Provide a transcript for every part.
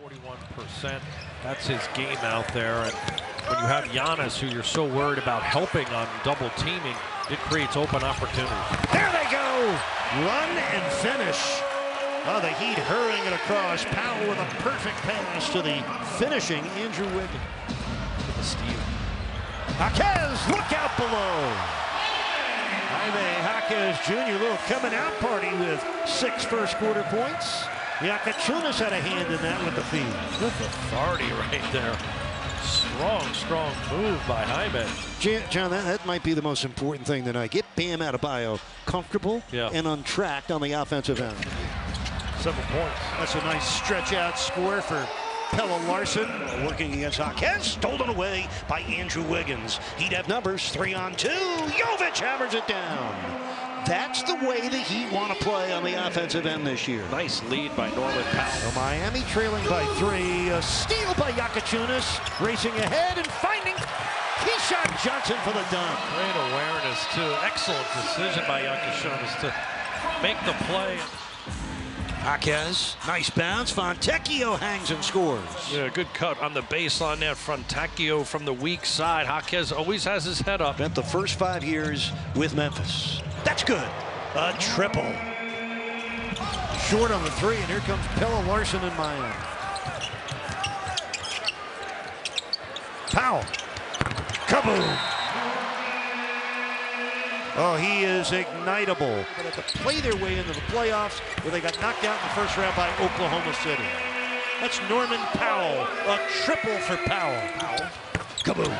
41%. That's his game out there. And when you have Giannis, who you're so worried about helping on double teaming, it creates open opportunities. There they go! Run and finish. Oh, the Heat hurrying it across. Powell with a perfect pass to the finishing Andrew Wiggins. The steal. Jaquez, look out below. Jaquez Jr. little coming out party with 6 first-quarter points. Yakachunas had a hand in that with the feed. Good authority right there. Strong move by Jaime. John, that might be the most important thing tonight. Get Bam Adebayo comfortable and untracked on the offensive end. 7 points. That's a nice stretch-out score for Kel'el Larson. Working against Jaquez, stolen away by Andrew Wiggins. He'd have numbers 3-on-2. Jovic hammers it down. That's the way the Heat want to play on the offensive end this year. Nice lead by Norman Powell. So Miami trailing by 3. A steal by Yakachunas. Racing ahead and finding Keyshawn Johnson for the dunk. Great awareness, too. Excellent decision by Yakachunas to make the play. Jaquez, nice bounce. Fontecchio hangs and scores. Yeah, good cut on the baseline there. Fontecchio from the weak side. Jaquez always has his head up. Spent the first 5 years with Memphis. That's good. A triple. Short on the 3, and here comes Kel'el Larson in Miami. Powell. Kaboom. Oh, he is ignitable. But have to play their way into the playoffs where they got knocked out in the first round by Oklahoma City. That's Norman Powell. A triple for Powell. Kaboom.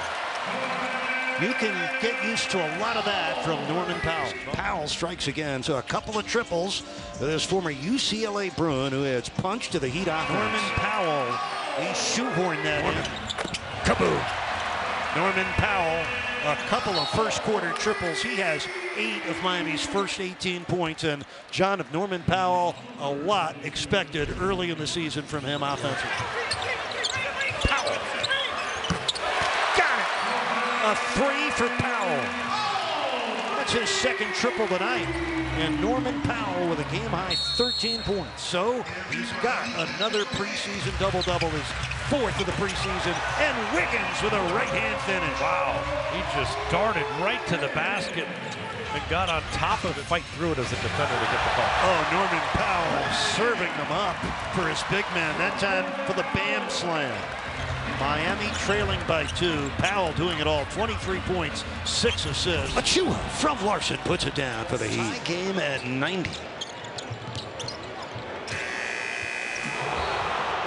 You can get used to a lot of that from Norman Powell. Powell strikes again, so a couple of triples for this former UCLA Bruin who has punched to the Heat offense. Norman Powell, he shoehorned that in. Kaboom. Norman Powell, a couple of first-quarter triples. He has 8 of Miami's first 18 points. And, John, of Norman Powell, a lot expected early in the season from him offensively. Powell. Got it. A 3 for Powell. That's his second triple tonight. And Norman Powell with a game-high 13 points. So he's got another preseason double-double, his 4th of the preseason. And Wiggins with a right-hand finish. Wow, he just darted right to the basket and got on top of it. Fight through it as a defender to get the ball. Oh, Norman Powell serving them up for his big man. That time for the Bam slam. Miami trailing by 2. Powell doing it all. 23 points, 6 assists. Achua from Larson puts it down for the Heat. Tie game at 90.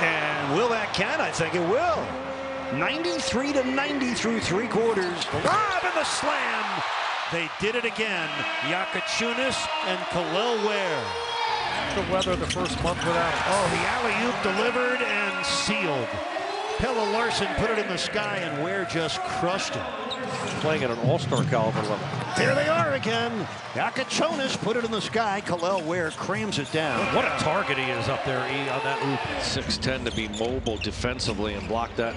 And will that count? I think it will. 93-90 through 3 quarters. Lob and the slam. They did it again. Yakachunas and Kel'el Ware. The weather the first month without him. Oh, the alley-oop delivered and sealed. Kel'el Larson put it in the sky, and Ware just crushed it. Playing at an all-star caliber level. There they are again. Yakachunas put it in the sky. Kel'el Ware crams it down. What a target he is up there, E, on that oop. 6'10" to be mobile defensively and block that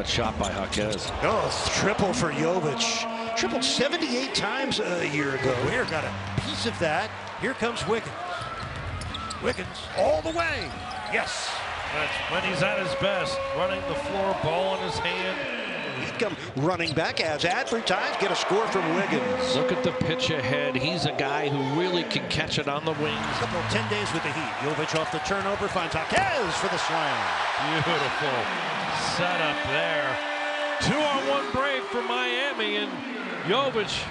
shot by Jaquez. Oh, triple for Jovic. Tripled 78 times a year ago. Ware got a piece of that. Here comes Wiggins. Wiggins all the way. Yes. That's when he's at his best, running the floor, ball in his hand. He'd come running back as advertised, get a score from Wiggins. Look at the pitch ahead. He's a guy who really can catch it on the wings. A couple 10 days with the Heat. Jovic off the turnover, finds Jaquez for the slam. Beautiful setup there. 2-on-1 break for Miami, and Jovic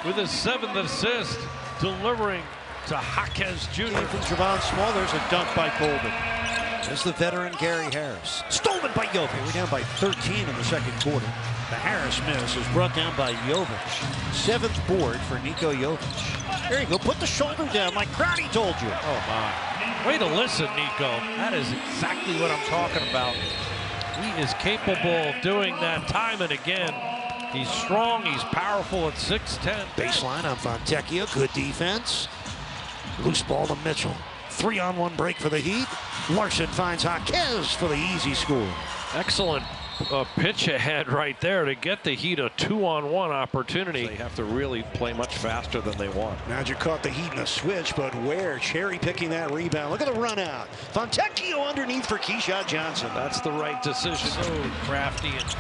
with his 7th assist, delivering to Jaquez Jr. From Javon Small, there's a dunk by Colvin. There's the veteran Gary Harris. Stolen by Jovic. We're down by 13 in the second quarter. The Harris miss is brought down by Jovic. 7th board for Nico Jovic. There you go. Put the shoulder down like Crowdy told you. Oh, my. Way to listen, Nico. That is exactly what I'm talking about. He is capable of doing that time and again. He's strong. He's powerful at 6'10". Baseline on Fontecchio. Good defense. Loose ball to Mitchell. 3-on-1 break for the Heat. Larson finds Jaquez for the easy score. Excellent a pitch ahead right there to get the Heat a 2-on-1 opportunity. They have to really play much faster than they want. Magic caught the Heat in a switch, but Ware cherry picking that rebound. Look at the run out. Fontecchio underneath for Keyshawn Johnson. That's the right decision. So crafty and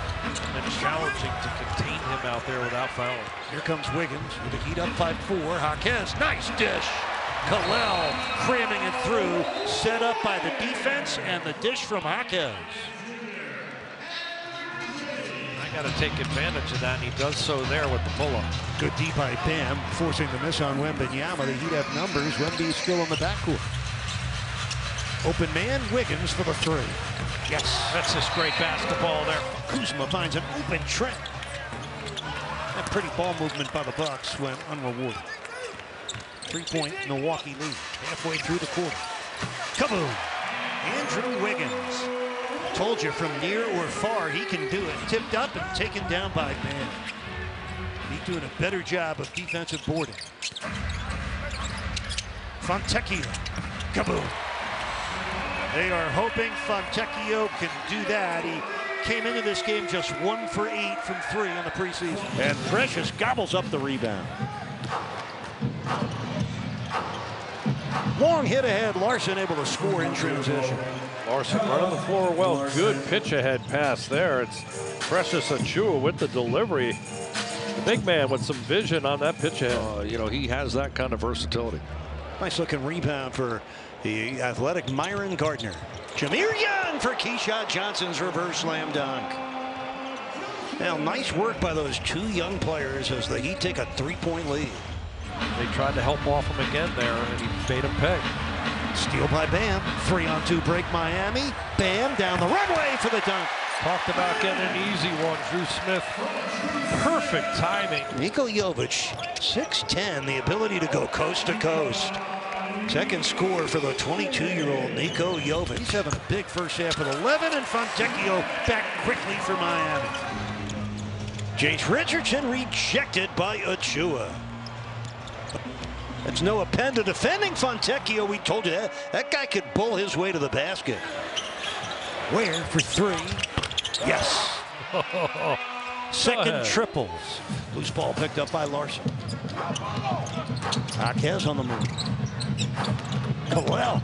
challenging to contain him out there without fouling. Here comes Wiggins with the Heat up 5-4. Jaquez, nice dish. Kel'el cramming it through, set up by the defense, and the dish from Jaquez. Got to take advantage of that, and he does so there with the pull-up. Good D by Bam, forcing the miss on Wembanyama. The Heat have numbers. Wemby's still in the backcourt. Open man, Wiggins for the three. Yes. That's just great basketball there. Kuzma finds an open Trent. That pretty ball movement by the Bucks went unrewarded. 3-point Milwaukee lead halfway through the quarter. Kaboom! Andrew Wiggins. Told you from near or far he can do it. Tipped up and taken down by man. He's doing a better job of defensive boarding. Fontecchio. Kaboom. They are hoping Fontecchio can do that. He came into this game just 1 for 8 from 3 in the preseason. And Precious gobbles up the rebound. Long hit ahead. Larson able to score in transition. Larson running the floor well. Good pitch ahead pass there. It's Precious Achiuwa with the delivery. The big man with some vision on that pitch ahead. You know, he has that kind of versatility. Nice looking rebound for the athletic Myron Gardner. Jameer Young for Keyshawn Johnson's reverse slam dunk. Now, nice work by those two young players as the Heat take a 3-point lead. They tried to help off him again there, and he made him pay. Steal by Bam. 3-on-2 break Miami. Bam down the runway for the dunk. Talked about getting an easy one. Drew Smith, perfect timing. Nikola Jovic, 6'10", the ability to go coast to coast. Second score for the 22-year-old Nikola Jovic. He's having a big first half with 11, and Fontecchio back quickly for Miami. Jace Richardson rejected by Achiuwa. That's Noah Penn to defending Fontecchio. We told you that guy could bull his way to the basket. Ware for 3. Yes. Second triples. Loose ball picked up by Larson. Jaquez on the move. Kel'el.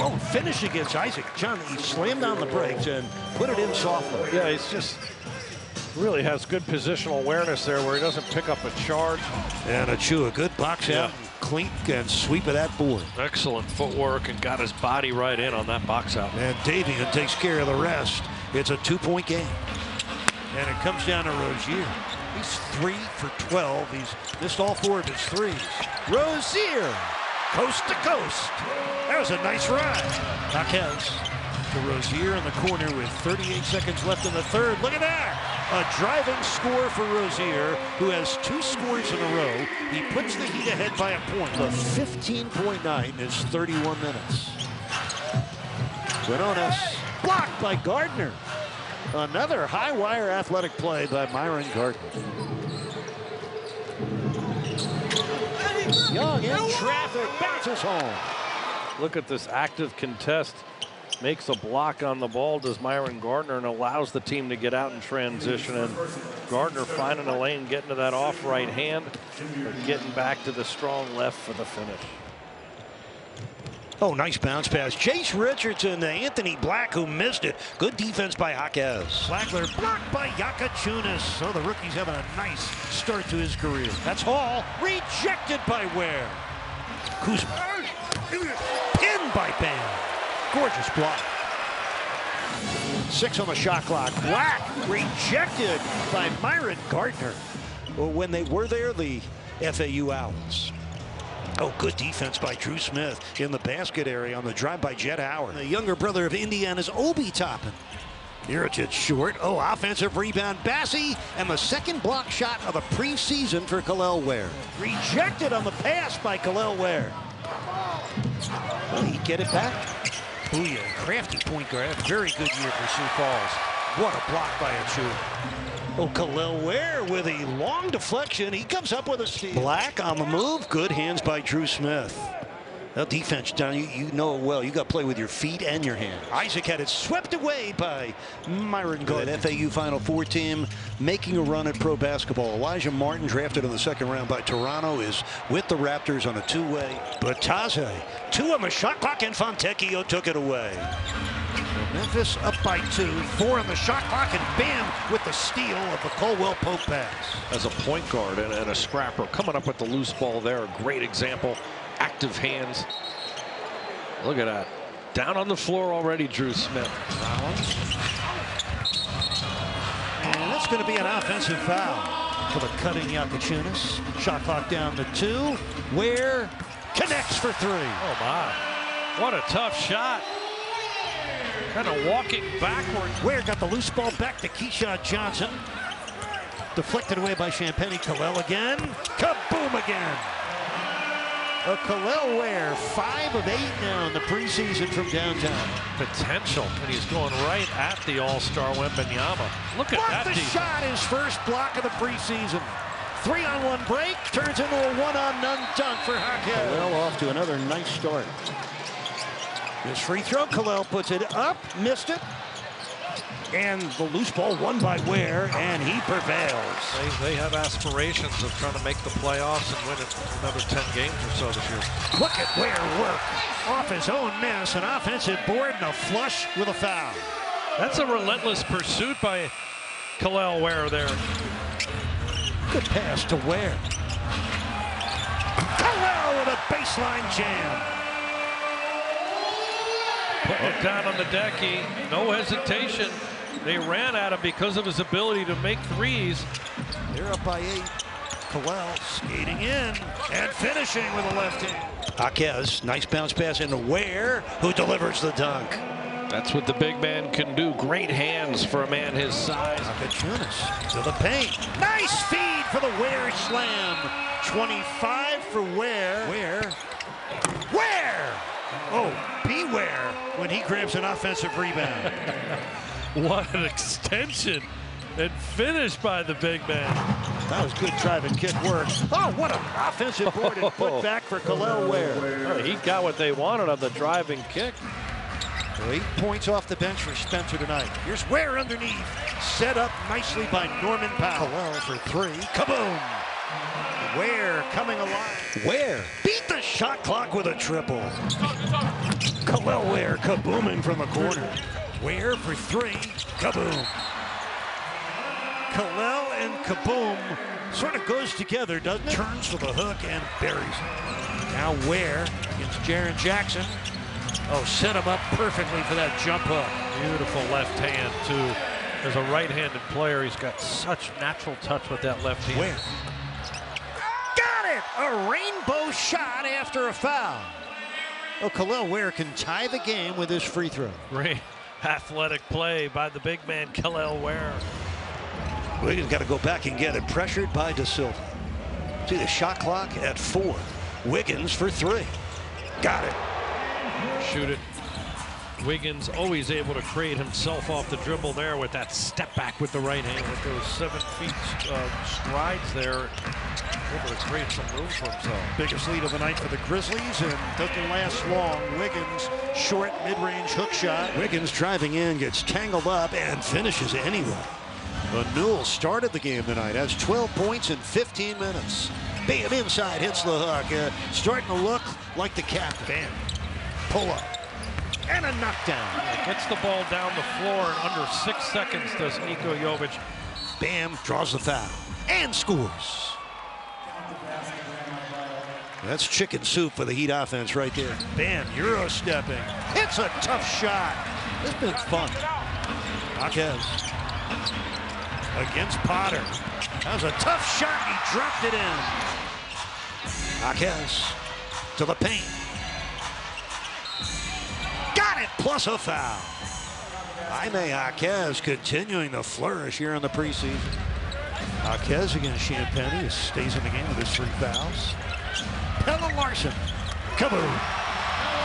Oh, finish against Isaac. John, he slammed down the brakes and put it in softly. Yeah, he's just really has good positional awareness there where he doesn't pick up a charge. And Achiuwa, good box out, clean and sweep of that board. Excellent footwork and got his body right in on that box out. And Davian takes care of the rest. It's a 2-point game. And it comes down to Rozier. He's 3 for 12. He's missed all 4 of his threes. Rozier, coast to coast. That was a nice ride. Jaquez to Rozier in the corner with 38 seconds left in the third. Look at that. A driving score for Rozier, who has 2 scores in a row. He puts the Heat ahead by a point. The 15-point night is 31 minutes. Quinones blocked by Gardner. Another high-wire athletic play by Myron Gardner. Young in traffic, bounces home. Look at this active contest. Makes a block on the ball, does Myron Gardner, and allows the team to get out in transition. And Gardner finding a lane, getting to that off right hand, but getting back to the strong left for the finish. Oh, nice bounce pass. Jace Richardson to Anthony Black, who missed it. Good defense by Jaquez. Flagler blocked by Yakachunas. So the rookie's having a nice start to his career. That's Hall, rejected by Ware. Kuzma, pinned by Bam. Gorgeous block. 6 on the shot clock. Black rejected by Myron Gardner. Well, when they were there, the FAU Owls. Oh, good defense by Drew Smith in the basket area on the drive by Jett Howard. The younger brother of Indiana's Obi Toppin. Irrited short. Oh, offensive rebound. Bassie, and the second block shot of the preseason for Kel'el Ware. Rejected on the pass by Kel'el Ware. Will he get it back? Booyah, crafty point guard. Very good year for Sioux Falls. What a block by Achiuwa. Oh, Kel'el Ware with a long deflection. He comes up with a steal. Black on the move. Good hands by Drew Smith. Well, defense, Don, you know it well. You got to play with your feet and your hands. Isaac had it swept away by Myron Gordon. That FAU Final Four team making a run at pro basketball. Elijah Martin, drafted in the second round by Toronto, is with the Raptors on a two-way. Bataze, 2 on the shot clock, and Fontecchio took it away. Memphis up by 2, 4 on the shot clock, and Bam with the steal of the Colwell poke pass. As a point guard and a scrapper, coming up with the loose ball there, a great example. Active hands. Look at that. Down on the floor already, Drew Smith. Rollins. And that's going to be an offensive foul for the cutting Yakuchunas. Shot clock down to 2. Ware connects for 3. Oh, my. What a tough shot. Kind of walking backwards. Ware got the loose ball back to Keyshawn Johnson. Deflected away by Champagnie. Kel'el again. Kaboom again. Kel'el Ware, 5 of 8 now in the preseason from downtown. Potential, and he's going right at the all-star Wembanyama. Look at that the defense. shot, his first block of the preseason. 3-on-1 break, turns into a 1-on-none dunk for Hackett. Kel'el off to another nice start. This free throw, Kel'el puts it up, missed it. And the loose ball won by Ware, and he prevails. They have aspirations of trying to make the playoffs and win another 10 games or so this year. Look at Ware work. Off his own miss, an offensive board and a flush with a foul. That's a relentless pursuit by Kel'el Ware there. Good pass to Ware. Kel'el with a baseline jam. Putting it down on the deck, no hesitation. They ran at him because of his ability to make threes. They're up by 8. Kel'el skating in and finishing with a left hand. Jaquez, nice bounce pass into Ware, who delivers the dunk. That's what the big man can do. Great hands for a man his size. Yakuchunas to the paint. Nice feed for the Ware slam. 25 for Ware. Ware! Oh, beware when he grabs an offensive rebound. What an extension and finish by the big man. That was good drive and kick work. Oh, what an offensive board and put back for Kel'el Ware. He got what they wanted on the drive and kick. 8 points off the bench for Spencer tonight. Here's Ware underneath. Set up nicely by Norman Powell. Kel'el for 3. Kaboom! Ware coming alive. Ware beat the shot clock with a triple. Kel'el Ware kabooming from the corner. Ware for 3. Kaboom. Kel'el and kaboom sort of goes together, doesn't it? Turns for the hook and buries it. Now Ware against Jaren Jackson. Oh, set him up perfectly for that jump hook. Beautiful left hand, too. As a right-handed player, he's got such natural touch with that left hand. Ware. Got it! A rainbow shot after a foul. Oh, Kel'el Ware can tie the game with his free throw. Great athletic play by the big man, Kel'el Ware. Wiggins got to go back and get it. Pressured by De Silva. See the shot clock at 4. Wiggins for 3. Got it. Shoot it. Wiggins always able to create himself off the dribble there with that step back with the right hand with those 7 feet strides there. Able to create some room for himself. Biggest lead of the night for the Grizzlies, and doesn't last long. Wiggins, short mid-range hook shot. Wiggins driving in, gets tangled up, and finishes anyway. Newell started the game tonight, has 12 points in 15 minutes. Bam, inside, hits the hook. Starting to look like the captain. Bam, pull up, and a knockdown. Gets the ball down the floor in under 6 seconds, does Niko Jovic. Bam, draws the foul, and scores. That's chicken soup for the Heat offense right there. Bam, Euro stepping. It's a tough shot. This has been fun. Jaquez against Potter. That was a tough shot. He dropped it in. Jaquez to the paint. Got it, plus a foul. Jaime Jaquez continuing to flourish here in the preseason. Jaquez against Champagnie stays in the game with his 3 fouls. Pella Larson, kaboom.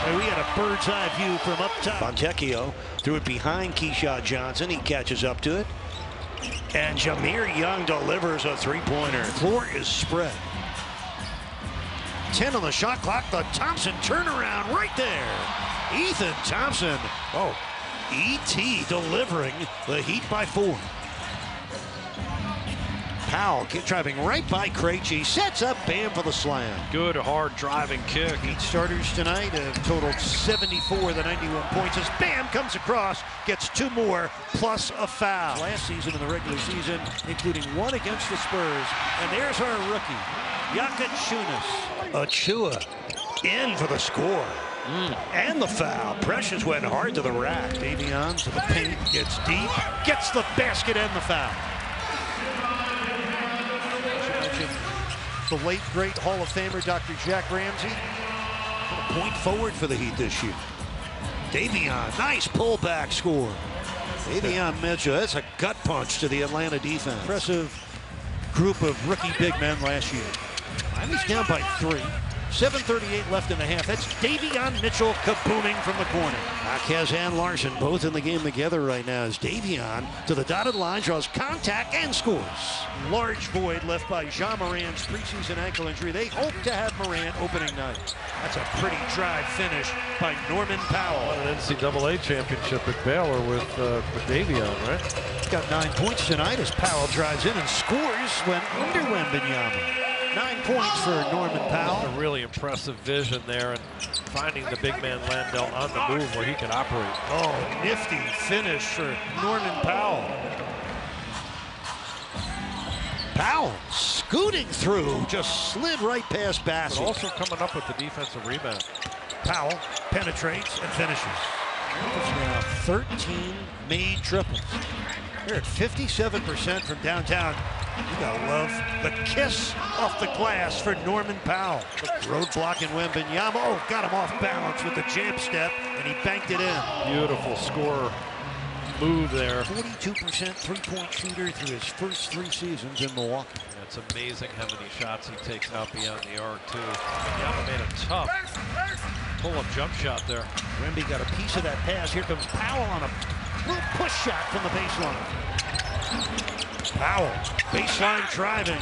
And we had a bird's eye view from up top. Fontecchio threw it behind Keyshawn Johnson. He catches up to it. And Jameer Young delivers a 3-pointer. Floor is spread. 10 on the shot clock. The Thompson turnaround right there. Ethan Thompson. Oh, E.T. delivering the Heat by 4. Powell driving right by Krejci, sets up Bam for the slam. Good hard driving kick. Heat starters tonight have totaled 74 of the 91 points as Bam comes across, gets 2 more, plus a foul. Last season in the regular season, including 1 against the Spurs. And there's our rookie, Yakut Achua in for the score. And the foul. Precious went hard to the rack. Davion to the paint, gets deep, gets the basket and the foul. The late, great Hall of Famer, Dr. Jack Ramsey. A point forward for the Heat this year. Davion, nice pullback score. Davion Mitchell, that's a gut punch to the Atlanta defense. Impressive group of rookie big men last year. Miami's down by 3. 7:38 left in the half. That's Davion Mitchell kabooming from the corner. Marquez and Larson both in the game together right now as Davion to the dotted line draws contact and scores. Large void left by Ja Morant's preseason ankle injury. They hope to have Morant opening night. That's a pretty drive finish by Norman Powell. Won an NCAA championship at Baylor with Davion, right? He's got 9 points tonight as Powell drives in and scores when under Wembanyama. 9 points for Norman Powell. A really impressive vision there and finding the big man Landell on the move where he can operate. Oh, nifty finish for Norman Powell. Powell scooting through, just slid right past Bassett. But also coming up with the defensive rebound. Powell penetrates and finishes. Now 13 made triples. They're at 57% from downtown. You gotta love the kiss off the glass for Norman Powell. Roadblocking Wembanyama. Oh, got him off balance with the jab step, and he banked it in. Beautiful score move there. 42% three-point shooter through his first 3 seasons in Milwaukee. Yeah, it's amazing how many shots he takes out beyond the arc, too. Wembanyama made a tough pull-up jump shot there. Wemby got a piece of that pass. Here comes Powell on a little push shot from the baseline. Powell, baseline driving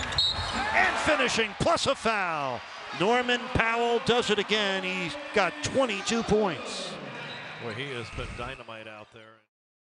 and finishing, plus a foul. Norman Powell does it again. He's got 22 points. Boy, he has been dynamite out there.